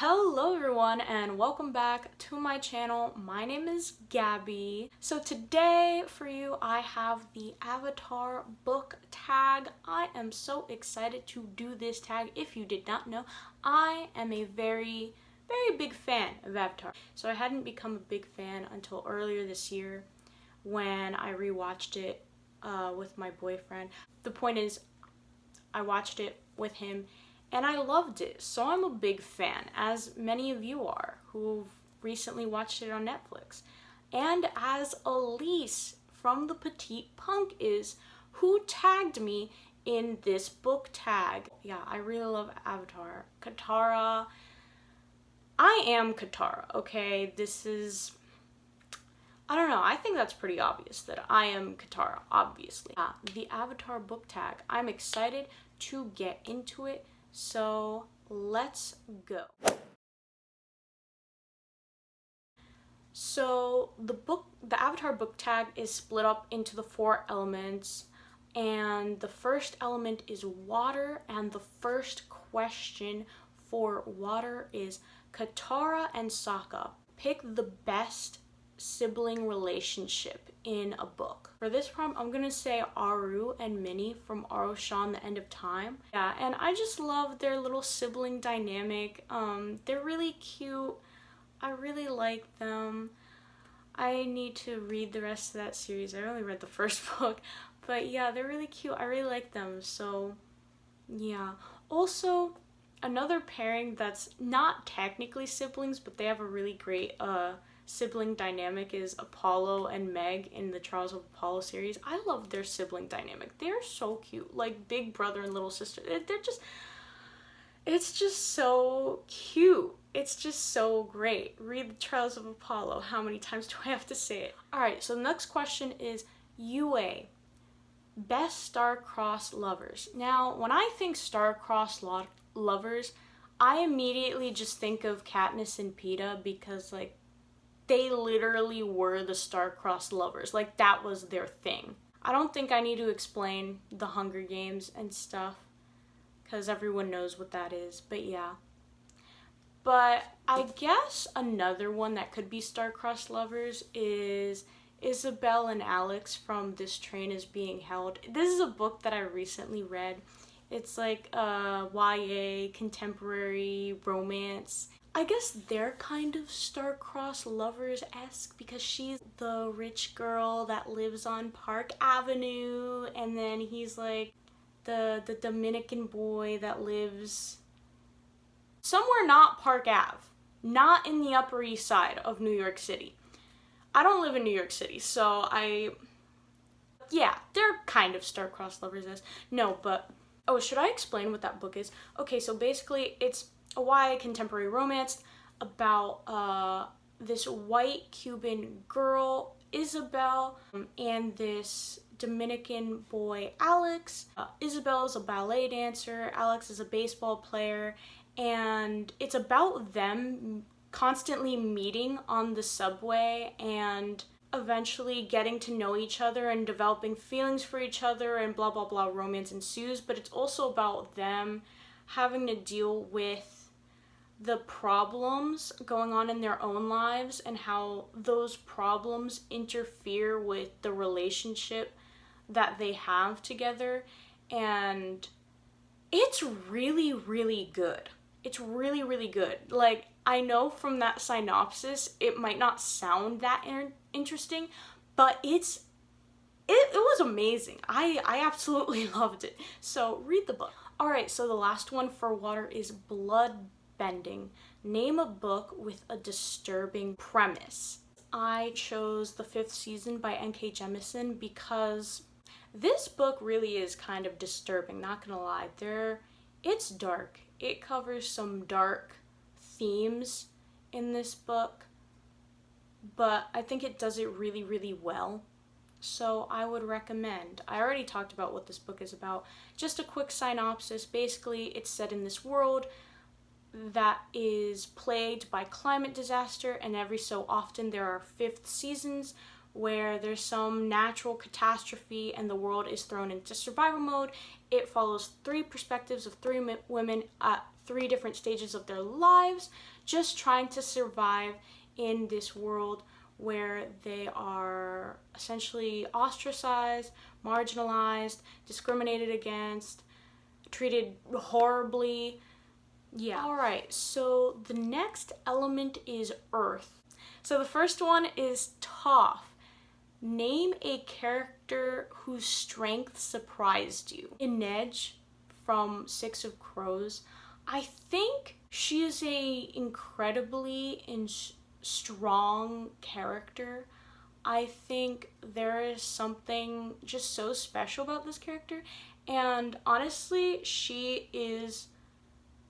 Hello everyone and welcome back to my channel. My name is Gaby. So today for you I have the Avatar book tag. I am so excited to do this tag. If you did not know, I am a very big fan of Avatar. So I hadn't become a big fan until earlier this year when I rewatched it with my boyfriend. The point is, I watched it with him and I loved it, so I'm a big fan, as many of you are who've recently watched it on Netflix. And as Elise from the Petite Punk is, who tagged me in this book tag. Yeah, I really love Avatar. Katara. I am Katara, okay? This is, I don't know, I think that's pretty obvious that I am Katara, obviously. The Avatar book tag. I'm excited to get into it. So let's go. So the Avatar book tag is split up into the 4 elements, and the first element is water, and the first question for water is Katara and Sokka. Pick the best sibling relationship in a book. For this prompt, I'm gonna say Aru and Minnie from Aroshan, The End of Time. Yeah, and I just love their little sibling dynamic. They're really cute. I really like them. I need to read the rest of that series. I only read the first book, but yeah, they're really cute. I really like them, so yeah. Also, another pairing that's not technically siblings, but they have a really great sibling dynamic is Apollo and Meg in the Trials of Apollo series. I love their sibling dynamic. They're so cute, like big brother and little sister. It's just so cute. It's just so great. Read the Trials of Apollo. How many times do I have to say it? Alright, so the next question is yoou, best star-crossed lovers. Now, when I think star-crossed lovers, I immediately just think of Katniss and Peeta because, like, they literally were the star-crossed lovers. Like, that was their thing. I don't think I need to explain the Hunger Games and stuff, because everyone knows what that is, but yeah. But I guess another one that could be star-crossed lovers is Isabel and Alex from This Train Is Being Held. This is a book that I recently read. It's like a YA contemporary romance. I guess they're kind of star-crossed lovers-esque because she's the rich girl that lives on Park Avenue, and then he's like the Dominican boy that lives somewhere not Park Ave, not in the Upper East Side of New York City. I don't live in New York City, so yeah, they're kind of star-crossed lovers-esque. No, but, oh, should I explain what that book is? Okay, so basically it's a YA contemporary romance about this white Cuban girl, Isabel, and this Dominican boy, Alex. Isabel is a ballet dancer, Alex is a baseball player, and it's about them constantly meeting on the subway and eventually getting to know each other and developing feelings for each other, and blah blah blah, romance ensues. But it's also about them having to deal with the problems going on in their own lives and how those problems interfere with the relationship that they have together. And it's really good. It's really good. Like, I know from that synopsis it might not sound that interesting, but it was amazing. I absolutely loved it. So read the book. Alright, so the last one for water is Bloodbending. Name a book with a disturbing premise. I chose The Fifth Season by N.K. Jemisin because this book really is kind of disturbing, not gonna lie. It's dark. It covers some dark themes in this book, but I think it does it really well. So I would recommend. I already talked about what this book is about. Just a quick synopsis. Basically, it's set in this world that is plagued by climate disaster, and every so often there are fifth seasons where there's some natural catastrophe and the world is thrown into survival mode. It follows 3 perspectives of 3 women at 3 different stages of their lives, just trying to survive in this world where they are essentially ostracized, marginalized, discriminated against, treated horribly. Yeah. Alright, so the next element is Earth. So the first one is Toph. Name a character whose strength surprised you. Inej from Six of Crows. I think she is a incredibly strong character. I think there is something just so special about this character, and honestly, she is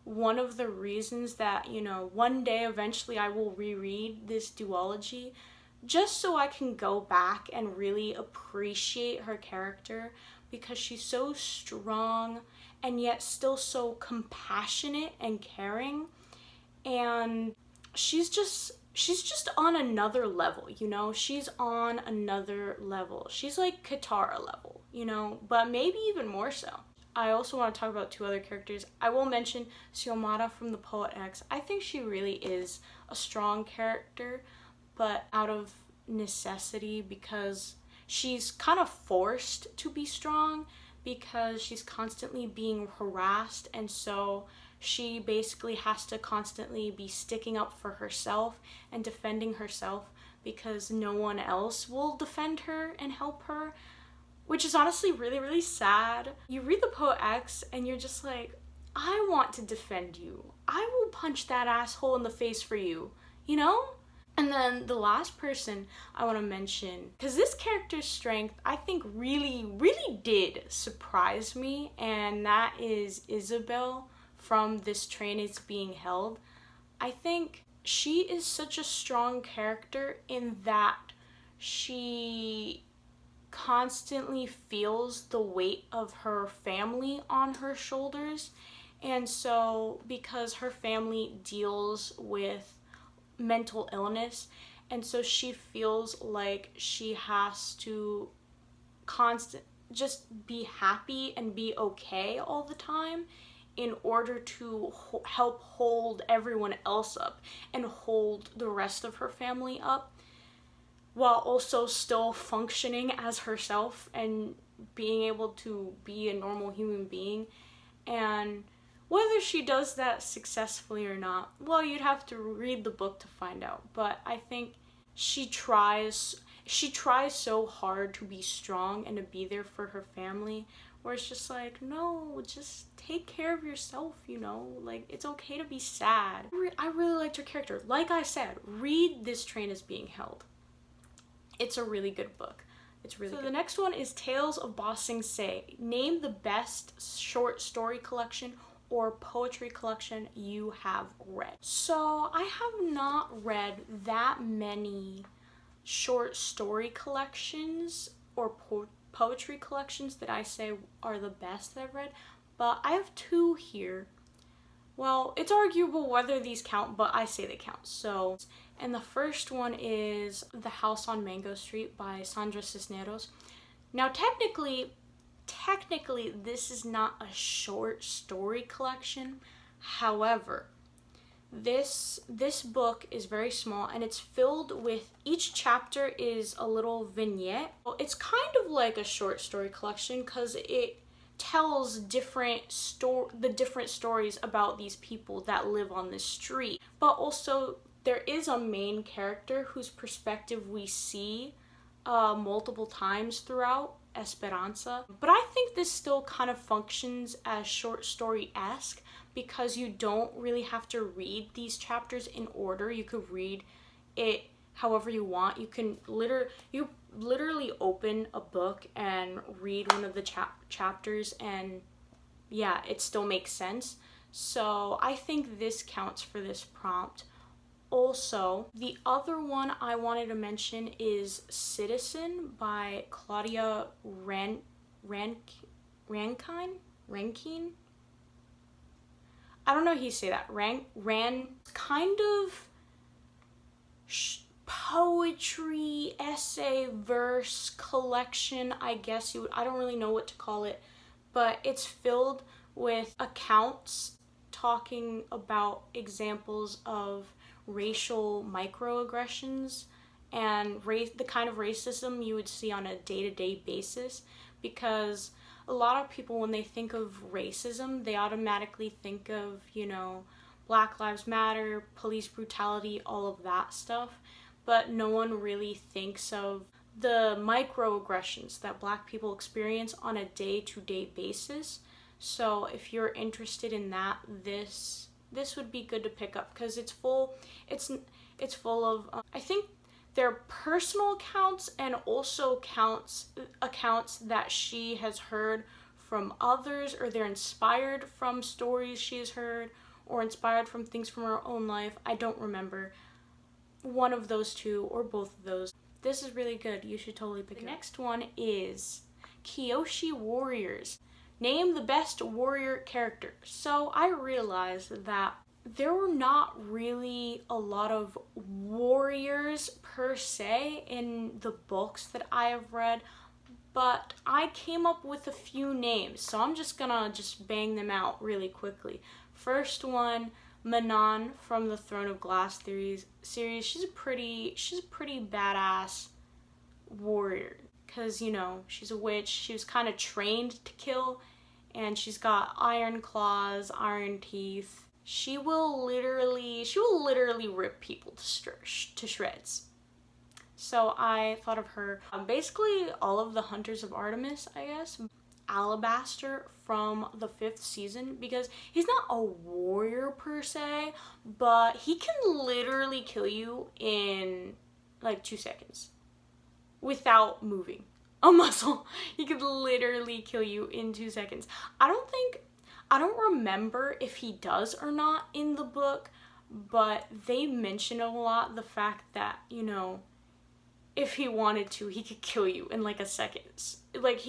one of the reasons that, you know, one day eventually I will reread this duology just so I can go back and really appreciate her character, because she's so strong and yet still so compassionate and caring, and she's just on another level, you know? She's on another level. She's like Katara level, you know? But maybe even more so. I also want to talk about 2 other characters. I will mention Xiomara from the Poet X. I think she really is a strong character, but out of necessity, because she's kind of forced to be strong because she's constantly being harassed, and so she basically has to constantly be sticking up for herself and defending herself because no one else will defend her and help her, which is honestly really, really sad. You read the Poet X and you're just like, I want to defend you. I will punch that asshole in the face for you, you know? And then the last person I want to mention, because this character's strength I think really, really did surprise me, and that is Isabel from This Train Is Being Held. I think she is such a strong character in that she constantly feels the weight of her family on her shoulders, and so because her family deals with mental illness, and so she feels like she has to just be happy and be okay all the time in order to help hold everyone else up and hold the rest of her family up, while also still functioning as herself and being able to be a normal human being. And whether she does that successfully or not, well, you'd have to read the book to find out. But I think she tries so hard to be strong and to be there for her family, where it's just like, no, just take care of yourself, you know? Like, it's okay to be sad. I really liked her character. Like I said, read This Train Is Being Held. It's a really good book. It's really good. The next one is Tales of Ba Sing Se. Name the best short story collection or poetry collection you have read. So I have not read that many short story collections or poetry collections that I say are the best that I've read, but I have 2 here. Well, it's arguable whether these count, but I say they count. So, and the first one is The House on Mango Street by Sandra Cisneros. Now, technically, this is not a short story collection. However, this book is very small, and it's filled with, each chapter is a little vignette. It's kind of like a short story collection because it tells the different stories about these people that live on this street. But also there is a main character whose perspective we see multiple times throughout, Esperanza. But I think this still kind of functions as short story-esque because you don't really have to read these chapters in order. You could read it however you want. You can literally open a book and read one of the chapters, and yeah, it still makes sense. So I think this counts for this prompt. Also, the other one I wanted to mention is Citizen by Claudia Rankine? I don't know how you say that. Kind of poetry, essay, verse collection, I guess you would, I don't really know what to call it, but it's filled with accounts talking about examples of racial microaggressions and the kind of racism you would see on a day-to-day basis, because a lot of people, when they think of racism, they automatically think of, you know, Black Lives Matter, police brutality, all of that stuff, but no one really thinks of the microaggressions that Black people experience on a day-to-day basis. So if you're interested in that, this would be good to pick up, because it's full of I think they're personal accounts and also accounts that she has heard from others, or they're inspired from stories she has heard, or inspired from things from her own life. I don't remember. One of those two, or both of those. This is really good. You should totally pick it up. The next one is Kyoshi Warriors. Name the best warrior character. So I realized that there were not really a lot of warriors per se in the books that I have read, but I came up with a few names, so I'm just gonna bang them out really quickly. First one, Manon from the Throne of Glass series. She's a pretty badass warrior, because, you know, she's a witch. She was kind of trained to kill, and she's got iron claws, iron teeth. She will literally rip people to shreds. So I thought of her. Basically all of the Hunters of Artemis, I guess. Alabaster from the 5th season, because he's not a warrior per se, but he can literally kill you in like 2 seconds without moving a muscle. He could literally kill you in 2 seconds. I don't remember if he does or not in the book, but they mention a lot the fact that, you know, if he wanted to, he could kill you in like a second. Like,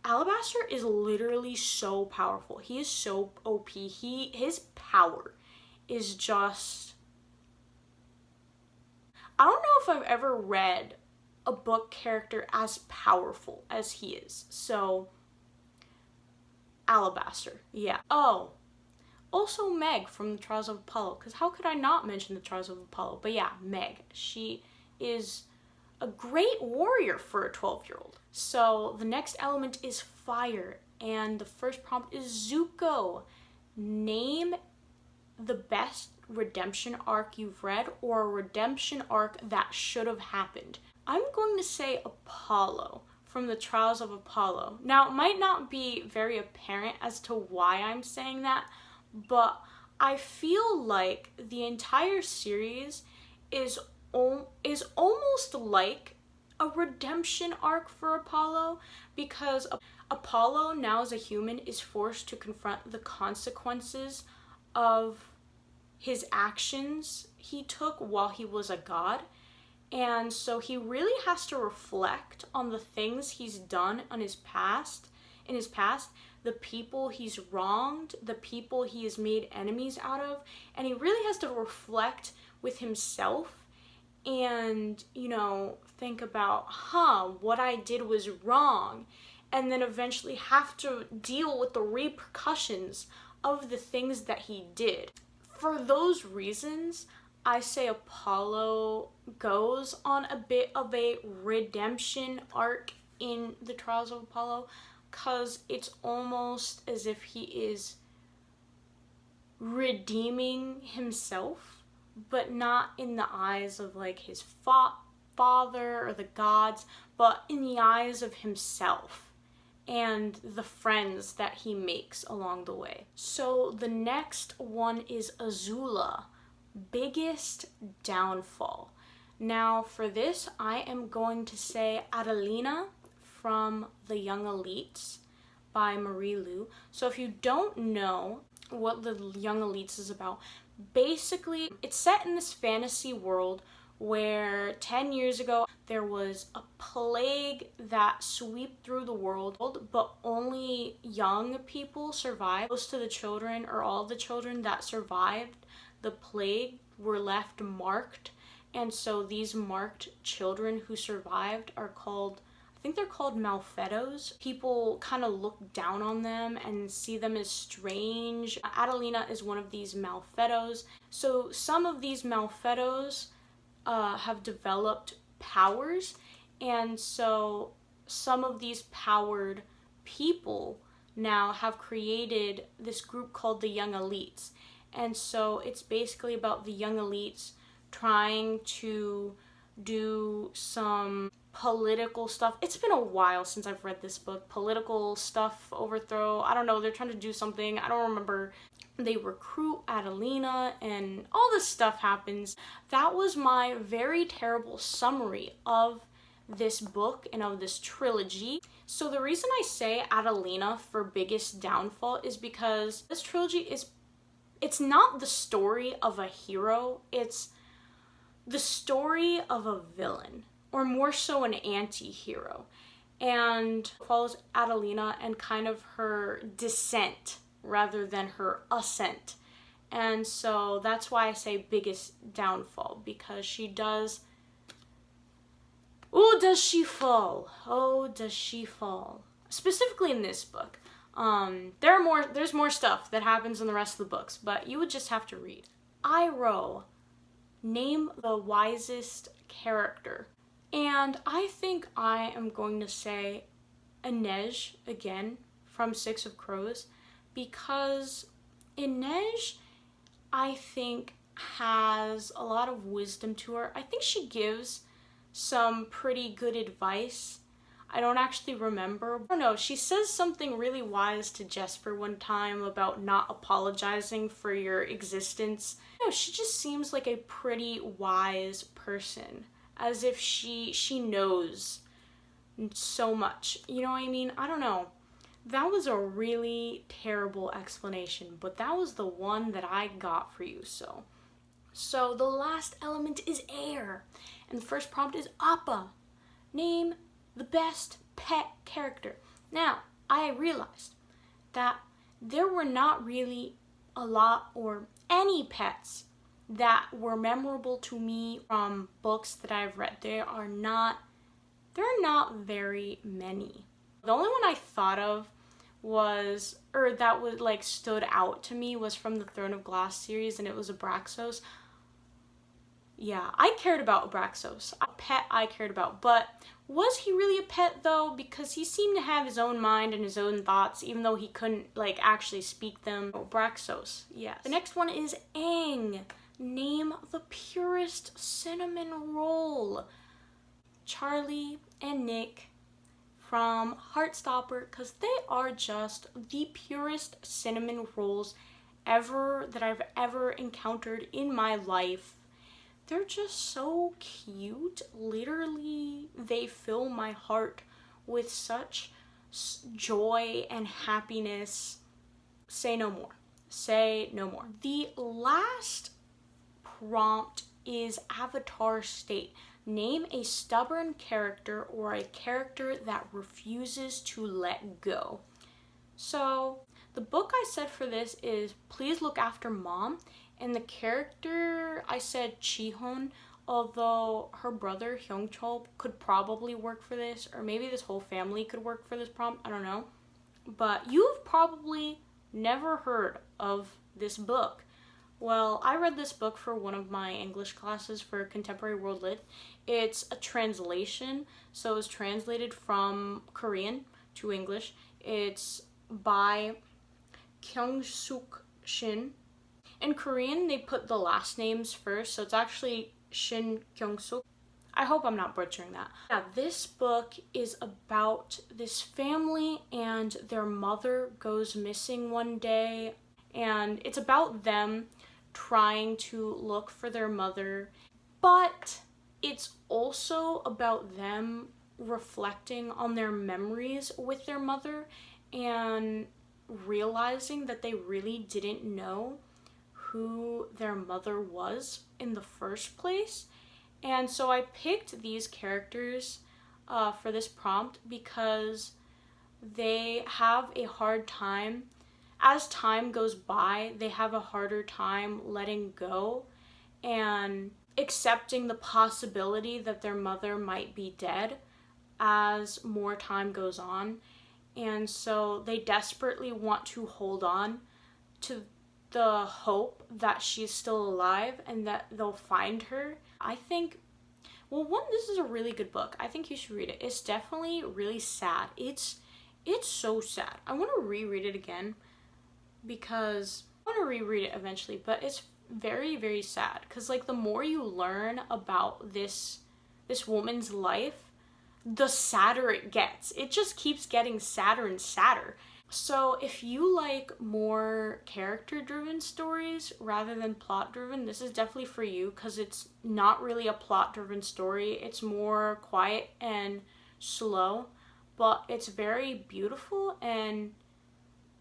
Alabaster is literally so powerful. He is so OP. His power is just, I don't know if I've ever read a book character as powerful as he is. So Alabaster, yeah. Oh, also Meg from the Trials of Apollo, because how could I not mention the Trials of Apollo? But yeah, Meg, she is a great warrior for a 12-year-old. So the next element is fire, and the first prompt is Zuko. Name the best redemption arc you've read, or a redemption arc that should have happened. I'm going to say Apollo from the Trials of Apollo. Now, it might not be very apparent as to why I'm saying that, but I feel like the entire series is almost like a redemption arc for Apollo, because Apollo, now as a human, is forced to confront the consequences of his actions he took while he was a god. And so he really has to reflect on the things he's done in his past, the people he's wronged, the people he has made enemies out of, and he really has to reflect with himself and, you know, think about, what I did was wrong, and then eventually have to deal with the repercussions of the things that he did. For those reasons, I say Apollo goes on a bit of a redemption arc in the Trials of Apollo, because it's almost as if he is redeeming himself, but not in the eyes of like his father or the gods, but in the eyes of himself and the friends that he makes along the way. So the next one is Azula. Biggest downfall. Now for this, I am going to say Adelina from The Young Elites by Marie Lu. So if you don't know what The Young Elites is about, basically it's set in this fantasy world where 10 years ago there was a plague that swept through the world, but only young people survived. Most of the children, or all the children that survived the plague, were left marked And so these marked children who survived are called, I think they're called Malfettos. People kind of look down on them and see them as strange. Adelina is one of these Malfettos. So some of these Malfettos have developed powers, and so some of these powered people now have created this group called the Young Elites. And so it's basically about the Young Elites trying to do some political stuff. It's been a while since I've read this book. Political stuff, overthrow, I don't know, they're trying to do something, I don't remember. They recruit Adelina and all this stuff happens. That was my very terrible summary of this book and of this trilogy. So the reason I say Adelina for biggest downfall is because this trilogy it's not the story of a hero, it's the story of a villain, or more so an anti-hero, and follows Adelina and kind of her descent rather than her ascent. And so that's why I say biggest downfall, because she does, oh, does she fall? Oh, does she fall? Specifically in this book. There's more stuff that happens in the rest of the books, but you would just have to read. Iroh, name the wisest character. And I think I am going to say Inej again from Six of Crows, because Inej, I think, has a lot of wisdom to her. I think she gives some pretty good advice. I don't actually remember. I don't know, she says something really wise to Jesper one time about not apologizing for your existence. You know, she just seems like a pretty wise person, as if she knows so much. You know what I mean? I don't know. That was a really terrible explanation, but that was the one that I got for you. So the last element is air, and the first prompt is Appa. Name the best pet character. Now, I realized that there were not really a lot or any pets that were memorable to me from books that I've read. There are not very many. The only one I thought of was, or that was like stood out to me, was from the Throne of Glass series, and it was Abraxos. Yeah, I cared about Abraxos. A pet I cared about, but was he really a pet though? Because he seemed to have his own mind and his own thoughts, even though he couldn't like actually speak them. Abraxos, yes. The next one is Aang. Name the purest cinnamon roll. Charlie and Nick from Heartstopper, because they are just the purest cinnamon rolls ever that I've ever encountered in my life. They're just so cute. Literally, they fill my heart with such joy and happiness. Say no more. Say no more. The last prompt is Avatar State. Name a stubborn character or a character that refuses to let go. So the book I said for this is Please Look After Mom, and the character I said Chihon, although her brother Hyungchul could probably work for this, or maybe this whole family could work for this prompt, I don't know. But you've probably never heard of this book. Well, I read this book for one of my English classes for Contemporary World Lit. It's a translation, so it's translated from Korean to English. It's by Kyung-suk Shin. In Korean, they put the last names first, so it's actually Shin Kyung-suk. I hope I'm not butchering that. Yeah, this book is about this family, and their mother goes missing one day, and it's about them trying to look for their mother, but it's also about them reflecting on their memories with their mother and realizing that they really didn't know who their mother was in the first place. And so I picked these characters for this prompt because they have a hard time. As time goes by, they have a harder time letting go, and accepting the possibility that their mother might be dead as more time goes on. And so they desperately want to hold on to the hope that she's still alive and that they'll find her. I think, well, one, this is a really good book. I think you should read it. It's definitely really sad. It's so sad. I want to reread it again because I want to reread it eventually, but it's very, very sad because, like, the more you learn about this woman's life, the sadder it gets. It just keeps getting sadder and sadder. So if you like more character-driven stories rather than plot-driven, this is definitely for you because it's not really a plot-driven story. It's more quiet and slow, but it's very beautiful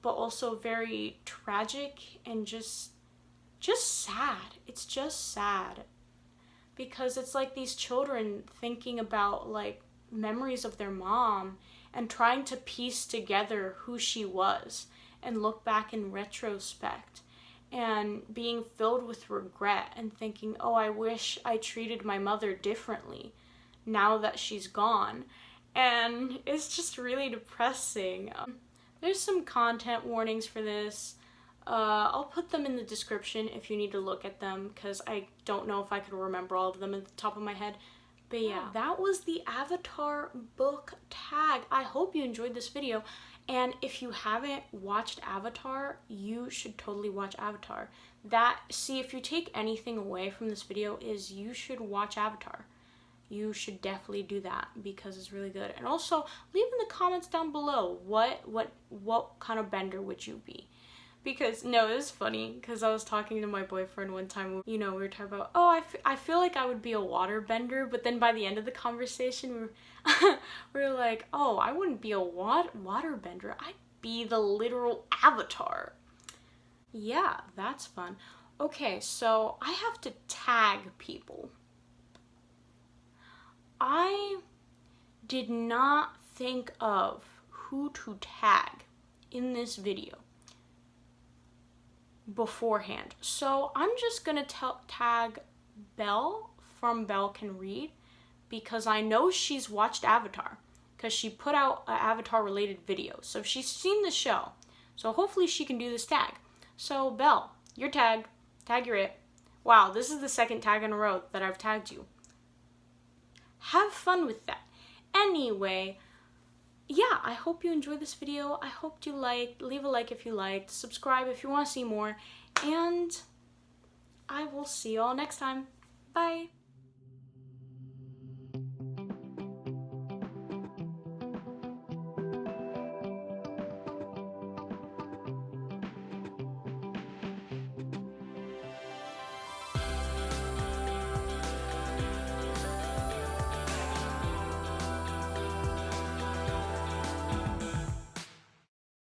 but also very tragic and just sad. It's just sad because it's like these children thinking about like memories of their mom and trying to piece together who she was and look back in retrospect and being filled with regret and thinking, oh, I wish I treated my mother differently now that she's gone. And it's just really depressing. There's some content warnings for this. I'll put them in the description if you need to look at them because I don't know if I could remember all of them at the top of my head. But yeah, that was the Avatar book tag. I hope you enjoyed this video. And if you haven't watched Avatar, you should totally watch Avatar. If you take anything away from this video, is you should watch Avatar. You should definitely do that because it's really good. And also, leave in the comments down below what kind of bender would you be? Because, no, it was funny, because I was talking to my boyfriend one time, you know, we were talking about, oh, I feel like I would be a water bender, but then by the end of the conversation, we were like, oh, I wouldn't be a water bender, I'd be the literal Avatar. Yeah, that's fun. Okay, so I have to tag people. I did not think of who to tag in this video beforehand. So I'm just gonna tag Belle from Belle Can Read because I know she's watched Avatar because she put out an Avatar related video. So she's seen the show. So hopefully she can do this tag. So Belle, you're tagged. Tag you're it. Wow, this is the second tag in a row that I've tagged you. Have fun with that. Anyway, yeah, I hope you enjoyed this video. I hope you liked. Leave a like if you liked. Subscribe if you want to see more. And I will see you all next time. Bye.